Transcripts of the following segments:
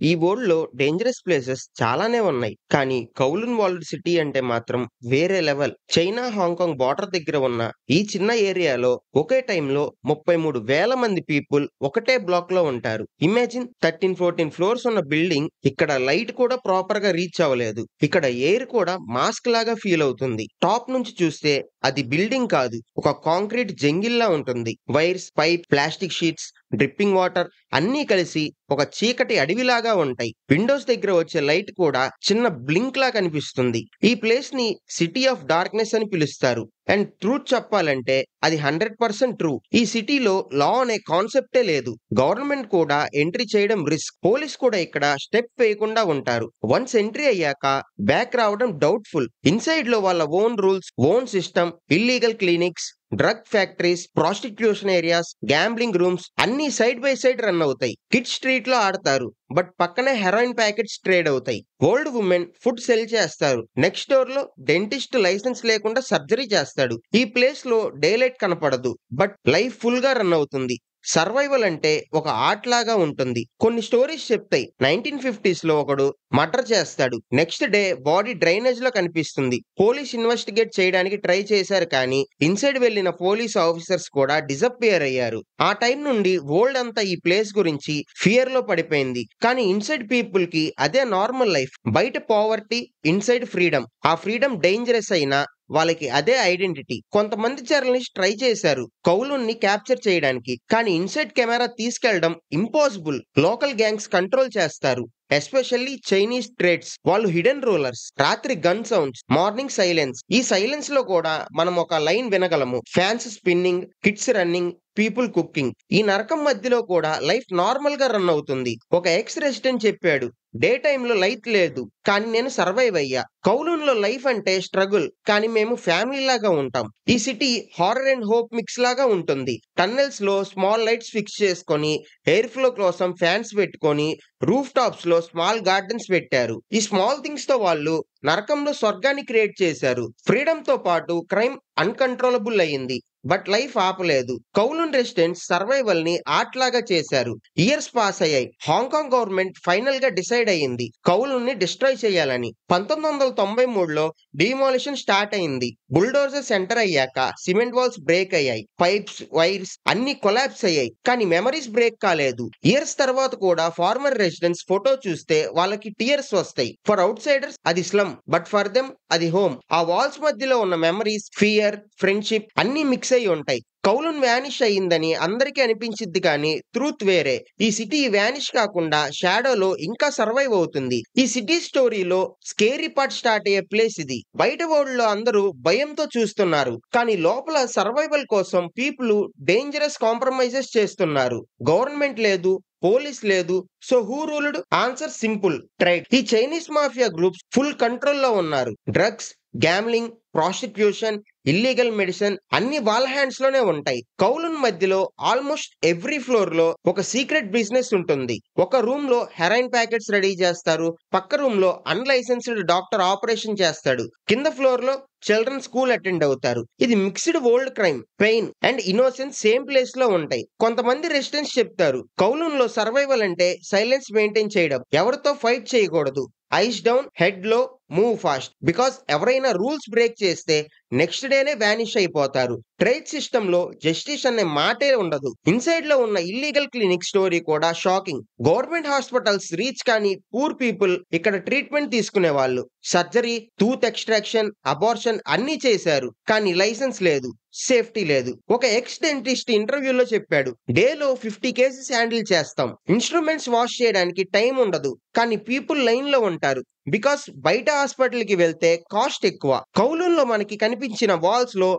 ఈ వరల్డ్‌లో dangerous places చాలానే ఉన్నాయి. కానీ కౌలూన్ వాల్డ్ సిటీ అంటే మాత్రం వేరే లెవెల్. చైనా, హాంకాంగ్ బార్డర్ దగ్గర ఉన్న ఈ చిన్న ఏరియాలో ఒకే టైంలో 33,000 మంది పీపుల్ ఒకటే బ్లాక్‌లో ఉంటారు. ఇమాజిన్ 13, 14 ఫ్లోర్స్ ఉన్న బిల్డింగ్ ఇక్కడ లైట్ కూడా ప్రాపర్‌గా రీచ్ అవ్వలేదు. ఇక్కడ ఎయిర్ కూడా మాస్క్ లాగా ఫీల్ అవుతుంది. టాప్ నుంచి చూస్తే అది బిల్డింగ్ కాదు. ఒక కాంక్రీట్ జంగిల్‌లా ఉంటుంది. Wires, pipe, plastic sheets, dripping water అన్నీ కలిసి ఒక చీకటి అడవిలాగా ఉంటాయి. విండోస్ దగ్గర వచ్చే లైట్ కూడా చిన్న బ్లింక్ లా కనిపిస్తుంది. ఈ ప్లేస్ ని సిటీ ఆఫ్ డార్క్నెస్ అని పిలుస్తారు. అండ్ ట్రూత్ చెప్పాలంటే అది 100% ట్రూ. ఈ సిటీలో లా అనే కాన్సెప్టే లేదు. గవర్నమెంట్ కూడా ఎంట్రీ చేయడం రిస్క్. పోలీస్ కూడా ఇక్కడ స్టెప్ వేయకుండా ఉంటారు. వన్స్ ఎంట్రీ అయ్యాక బ్యాక్ రావడం డౌట్ఫుల్. ఇన్సైడ్ లో వాళ్ళ own rules, own system, illegal clinics, drug factories, prostitution areas, gambling rooms అన్ని సైడ్ బై సైడ్ రన్ అవుతాయి. కిడ్స్ స్ట్రీట్ లో ఆడతారు, బట్ పక్కనే హెరాయిన్ ప్యాకెట్స్ ట్రేడ్ అవుతాయి. ఓల్డ్ ఉమెన్ ఫుడ్ సెల్ చేస్తారు. నెక్స్ట్ డోర్ లో డెంటిస్ట్ లైసెన్స్ లేకుండా సర్జరీ చేస్తాడు. ఈ ప్లేస్ లో డే లైట్ కనపడదు, బట్ లైఫ్ ఫుల్ గా రన్ అవుతుంది. సర్వైవల్ అంటే ఒక ఆర్ట్ లాగా ఉంటుంది. కొన్ని స్టోరీస్ చెప్తాయి. 1950s లో ఒకడు మర్డర్ చేస్తాడు. నెక్స్ట్ డే బాడీ డ్రైనేజ్ లో కనిపిస్తుంది. పోలీస్ ఇన్వెస్టిగేట్ చేయడానికి ట్రై చేశారు, కానీ ఇన్సైడ్ వెళ్లిన పోలీస్ ఆఫీసర్స్ కూడా డిసప్పియర్ అయ్యారు. ఆ టైం నుండి వరల్డ్ అంతా ఈ ప్లేస్ గురించి ఫియర్ లో పడిపోయింది. కానీ ఇన్సైడ్ పీపుల్ కి అదే నార్మల్ లైఫ్. బయట పావర్టీ, ఇన్సైడ్ ఫ్రీడమ్. ఆ ఫ్రీడమ్ డేంజరస్ అయినా వాళ్ళకి అదే ఐడెంటిటీ. కొంతమంది జర్నలిస్ట్ ట్రై చేశారు కౌలూన్ ని క్యాప్చర్ చేయడానికి, కానీ ఇన్సైడ్ కెమెరా తీసుకెళ్లడం ఇంపాసిబుల్. లోకల్ గ్యాంగ్స్ కంట్రోల్ చేస్తారు. Especially Chinese triads. వాళ్ళు హిడెన్ రూలర్స్. రాత్రి గన్ సౌండ్స్, మార్నింగ్ సైలెన్స్. ఈ సైలెన్స్ లో కూడా మనం ఒక లైన్ వినగలము. Fans spinning, kids running, people cooking. ఈ నరకం మధ్యలో కూడా లైఫ్ నార్మల్ గా రన్ అవుతుంది. ఒక ఎక్స్ రెసిడెంట్ చెప్పాడు, డే టైమ్ లో లైట్ లేదు, కానీ నేను సర్వైవ్ అయ్యా. కౌలూన్ లో లైఫ్ అంటే స్ట్రగుల్, కానీ మేము ఫ్యామిలీ లాగా ఉంటాం. ఈ city horror and hope mix లాగా ఉంటుంది. టన్నెల్స్ లో స్మాల్ లైట్స్ ఫిక్స్ చేసుకొని, ఎయిర్ ఫ్లో కోసం ఫ్యాన్స్ పెట్టుకొని, రూఫ్ టాప్స్ లో స్మాల్ గార్డెన్స్ పెట్టారు. ఈ స్మాల్ థింగ్స్ తో వాళ్ళు నరకంలో స్వర్గాన్ని క్రియేట్ చేశారు. ఫ్రీడమ్ తో పాటు క్రైమ్ అన్కంట్రోలబుల్ అయ్యింది, బట్ లైఫ్ ఆపలేదు. కౌలూన్ రెసిడెంట్స్ సర్వైవల్ ని ఆర్ట్ లాగా చేశారు. ఇయర్స్ పాస్ అయ్యాయి. హాంకాంగ్ గవర్నమెంట్ ఫైనల్ గా డిసైడ్ అయ్యింది కౌలూన్ ని డిస్ట్రాయ్ చేయాలని. 1993లో డిమాలిషన్ స్టార్ట్ అయింది. బుల్డోజర్స్ ఎంటర్ అయ్యాక సిమెంట్ వాల్స్ బ్రేక్ అయ్యాయి. పైప్స్, వైర్స్ అన్ని కొలాప్స్ అయ్యాయి, కానీ మెమరీస్ బ్రేక్ కాలేదు. ఇయర్స్ తర్వాత కూడా ఫార్మర్ రెసిడెంట్స్ ఫోటో చూస్తే వాళ్ళకి టీయర్స్ వస్తాయి. ఫర్ అవుట్ సైడర్స్ అది స్లమ్, బట్ ఫర్ దెమ్ అది హోమ్. ఆ వాల్స్ మధ్యలో ఉన్న మెమరీస్, ఫియర్, ఫ్రెండ్షిప్ అన్ని మిక్స్ అయి ఉంటాయి. కౌలూన్ వ్యానిష్ అయ్యిందని అందరికీ అనిపించిద్ది, కానీ ట్రూత్ వేరే. ఈ సిటీ వ్యానిష్ కాకుండా షాడోలో ఇంకా సర్వైవ్ అవుతుంది. ఈ సిటీ స్టోరీలో స్కేరీ పార్ట్ స్టార్ట్ అయ్యే ప్లేస్ ఇది. బయట వరల్డ్ లో అందరూ భయంతో చూస్తున్నారు, కానీ లోపల సర్వైవల్ కోసం పీపుల్ డేంజరస్ కాంప్రమైజెస్ చేస్తున్నారు. గవర్నమెంట్ లేదు, పోలీస్ లేదు, so who ruled? Answer simple, tried. ఈ చైనీస్ మాఫియా గ్రూప్స్ ఫుల్ కంట్రోల్లో ఉన్నారు. Drugs, gambling, prostitution, illegal medicine అన్ని వాళ్ళ హ్యాండ్స్ లోనే ఉంటాయి. కౌలూన్ మధ్యలో ఆల్మోస్ట్ ఎవ్రీ ఫ్లోర్ లో ఒక సీక్రెట్ బిజినెస్ ఉంటుంది. ఒక రూమ్ లో హెరాయిన్ ప్యాకెట్స్ రెడీ చేస్తారు, పక్క రూమ్ లో అన్లైసెన్స్డ్ డాక్టర్ ఆపరేషన్ చేస్తాడు, కింద ఫ్లోర్ లో చిల్డ్రన్ స్కూల్ అటెండ్ అవుతారు. ఇది mixed world. Crime, pain and innocence same place లో ఉంటాయి. కొంతమంది రెసిడెంట్స్ చెప్తారు కౌలూన్ లో సర్వైవల్ అంటే సైలెన్స్ మెయింటైన్ చేయడం, ఎవరితో ఫైట్ చేయకూడదు, ఐస్ డౌన్, హెడ్ లో, మూవ్ ఫాస్ట్. బికాస్ ఎవరైనా రూల్స్ బ్రేక్ చేస్తే నెక్స్ట్ డేనే వ్యానిష్ అయిపోతారు. ట్రేడ్ సిస్టమ్ లో జస్టిస్ అనే మాటే ఉండదు. ఇన్సైడ్ లో ఉన్న ఇల్లీగల్ క్లినిక్ స్టోరీ కూడా షాకింగ్. గవర్నమెంట్ హాస్పిటల్స్ రీచ్ కానీ పూర్ పీపుల్ ఇక్కడ ట్రీట్మెంట్ తీసుకునే వాళ్ళు. సర్జరీ, టూత్ ఎక్స్ట్రాక్షన్, అబార్షన్ అన్ని చేశారు, కానీ లైసెన్స్ లేదు, సేఫ్టీ లేదు. ఒక ఎక్స్ డెంటిస్ట్ ఇంటర్వ్యూలో చెప్పాడు, డేలో 50 కేసెస్ హ్యాండిల్ చేస్తాం. ఇన్స్ట్రుమెంట్స్ వాష్ చేయడానికి టైం ఉండదు, కానీ పీపుల్ లైన్ లో ఉంటారు. బికాస్ బయట హాస్పిటల్ కి వెళ్తే కాస్ట్ ఎక్కువ. కౌలూన్ లో మనకి కనిపించిన వాల్స్ లో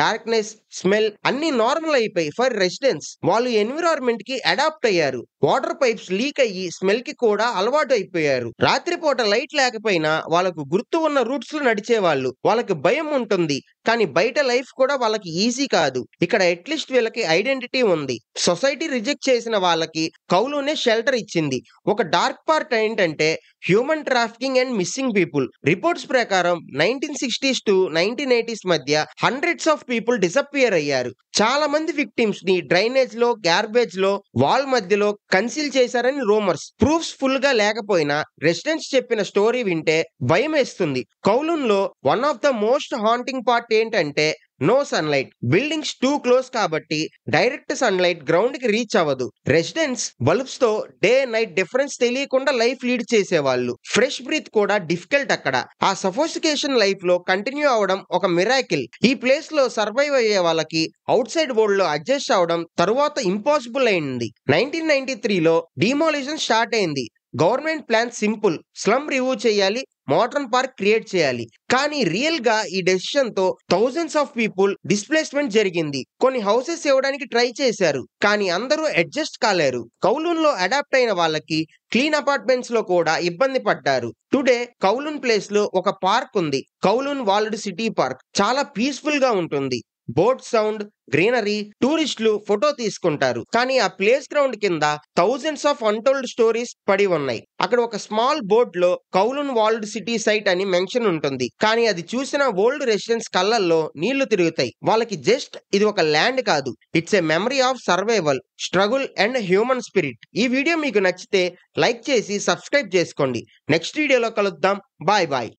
డార్క్నెస్, స్మెల్ అన్ని నార్మల్ అయిపోయి ఫర్ రెసిడెంట్స్. వాళ్ళు ఎన్విరాన్మెంట్ కి అడాప్ట్ అయ్యారు. వాటర్ పైప్స్ లీక్ అయ్యి స్మెల్ కి కూడా అలవాటు అయిపోయారు. రాత్రిపూట లైట్ లేకపోయినా వాళ్ళకు గుర్తు ఉన్న రూట్స్ లో నడిచేవాళ్ళు. వాళ్ళకి భయం ఉంటుంది, కానీ బయట లైఫ్ కూడా వాళ్ళకి ఈజీ కాదు. ఇక్కడ అట్లీస్ట్ వీళ్ళకి ఐడెంటిటీ ఉంది. సొసైటీ రిజెక్ట్ చేసిన వాళ్ళకి కౌలూనే షెల్టర్ ఇచ్చింది. ఒక డార్క్ పార్ట్ ఏంటంటే human trafficking and missing people. Reports ప్రకారం 1960s to 1980s మధ్య 100 హండ్రెడ్స్ ఆఫ్ పీపుల్ డిసప్పియర్ అయ్యారు. చాలా మంది విక్టిమ్స్ ని డ్రైనేజ్ లో, గార్బేజ్ లో, వాల్ మధ్యలో కన్సీల్ చేశారని రూమర్స్. ప్రూఫ్స్ ఫుల్ గా లేకపోయినా రెసిడెంట్స్ చెప్పిన స్టోరీ వింటే భయమేస్తుంది. కౌలూన్ లో one of the most haunting part ఏంటంటే no sunlight. Buildings too close కాబట్టి డైరెక్ట్ సన్లైట్ గ్రౌండ్ కి రీచ్ అవ్వదు. రెసిడెంట్స్ బల్బ్స్ తో డే నైట్ డిఫరెన్స్ తెలియకుండా లైఫ్ లీడ్ చేసేవాళ్ళు. ఫ్రెష్ బ్రీత్ కూడా డిఫికల్ట్ అక్కడ. ఆ సఫోసికేషన్ లైఫ్ లో కంటిన్యూ అవడం ఒక మిరాకిల్. ఈ ప్లేస్ లో సర్వైవ్ అయ్యే వాళ్ళకి అవుట్ సైడ్ వరల్డ్ లో అడ్జస్ట్ అవడం తరువాత ఇంపాసిబుల్ అయింది. 1993లో డిమాలిషన్ స్టార్ట్ అయింది. Government plan simple, slum remove చేయాలి, మోడర్న్ పార్క్ క్రియేట్ చేయాలి. కానీ రియల్ గా ఈ డెసిషన్ తో థౌజండ్స్ ఆఫ్ పీపుల్ డిస్ప్లేస్మెంట్ జరిగింది. కొన్ని హౌసెస్ ఇవ్వడానికి ట్రై చేశారు, కానీ అందరూ అడ్జస్ట్ కాలేరు. కౌలూన్ లో అడాప్ట్ అయిన వాళ్ళకి క్లీన్ అపార్ట్మెంట్స్ లో కూడా ఇబ్బంది పడ్డారు. టుడే కౌలూన్ ప్లేస్ లో ఒక పార్క్ ఉంది, కౌలూన్ వాల్డ్ సిటీ పార్క్. చాలా పీస్ఫుల్ గా ఉంటుంది. బోట్ సౌండ్, గ్రీనరీ, టూరిస్టులు ఫోటో తీసుకుంటారు. కానీ ఆ ప్లేస్ గ్రౌండ్ కింద థౌజండ్స్ ఆఫ్ అన్టోల్డ్ స్టోరీస్ పడి ఉన్నాయి. అక్కడ ఒక స్మాల్ బోర్డ్ లో కౌలూన్ వాల్డ్ సిటీ సైట్ అని మెన్షన్ ఉంటుంది. కానీ అది చూసిన ఓల్డ్ రెసిడెంట్స్ కళ్ళల్లో నీళ్లు తిరుగుతాయి. వాళ్ళకి జస్ట్ ఇది ఒక ల్యాండ్ కాదు, it's a memory of survival, struggle and human spirit. ఈ వీడియో మీకు నచ్చితే లైక్ చేసి సబ్స్క్రైబ్ చేసుకోండి. నెక్స్ట్ వీడియోలో కలుద్దాం. Bye bye.